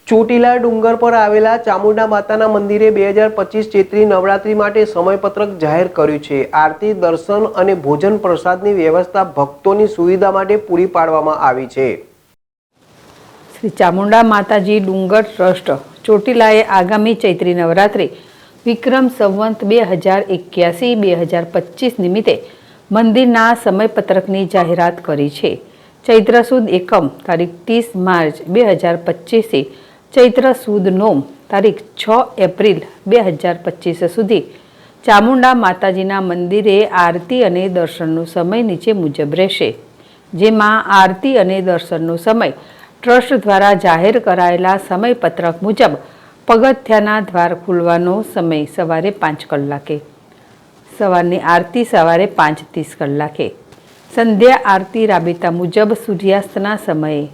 ચોટીલા ડુંગર પર આવેલા ચામુંડા માતાના મંદિરે 2025 ચૈત્રી નવરાત્રી માટે સમયપત્રક જાહેર કર્યું છે। આરતી, દર્શન અને ભોજન પ્રસાદની વ્યવસ્થા ભક્તોની સુવિધા માટે પૂરી પાડવામાં આવી છે। શ્રી ચામુંડા માતાજી ડુંગર ટ્રસ્ટ ચોટીલાએ આગામી ચૈત્રી નવરાત્રી વિક્રમ સંવંત 2081-2025 નિમિત્તે મંદિરના સમયપત્રકની જાહેરાત કરી છે। ચૈત્ર સુદ એકમ તારીખ 30 માર્ચ 2025 ચૈત્ર સુદ નોમ તારીખ 6 એપ્રિલ 2025 સુધી ચામુંડા માતાજીના મંદિરે આરતી અને દર્શનનો સમય નીચે મુજબ રહેશે, જેમાં આરતી અને દર્શનનો સમય ટ્રસ્ટ દ્વારા જાહેર કરાયેલા સમયપત્રક મુજબ પગથિયાના દ્વાર ખુલવાનો સમય સવારે 5 કલાકે, સવારની આરતી સવારે 5:30 કલાકે, સંધ્યા આરતી રાબેતા મુજબ સૂર્યાસ્તના સમયે,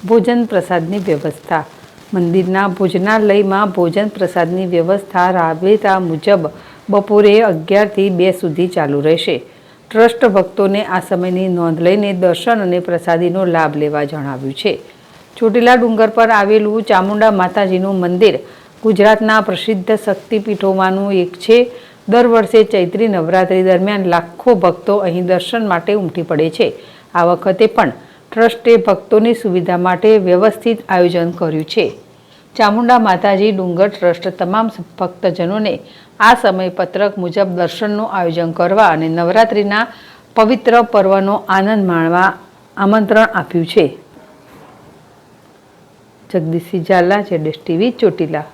ભોજન પ્રસાદની વ્યવસ્થા મંદિરના ભોજનાલયમાં ભોજન પ્રસાદની વ્યવસ્થા રાબેતા મુજબ બપોરે 11થી 2 સુધી ચાલુ રહેશે। ટ્રસ્ટ ભક્તોને આ સમયની નોંધ લઈને દર્શન અને પ્રસાદીનો લાભ લેવા જણાવ્યું છે। ચોટીલા ડુંગર પર આવેલું ચામુંડા માતાજીનું મંદિર ગુજરાતના પ્રસિદ્ધ શક્તિપીઠોમાંનું એક છે। દર વર્ષે ચૈત્રી નવરાત્રી દરમિયાન લાખો ભક્તો અહીં દર્શન માટે ઉમટી પડે છે। આ વખતે પણ ટ્રસ્ટે ભક્તોની સુવિધા માટે વ્યવસ્થિત આયોજન કર્યું છે। ચામુંડા માતાજી ડુંગર ટ્રસ્ટ તમામ ભક્તજનોને આ સમયપત્રક મુજબ દર્શનનું આયોજન કરવા અને નવરાત્રિના પવિત્ર પર્વનો આનંદ માણવા આમંત્રણ આપ્યું છે। Jagdishsinh Jhala, ZS TV, Chotila.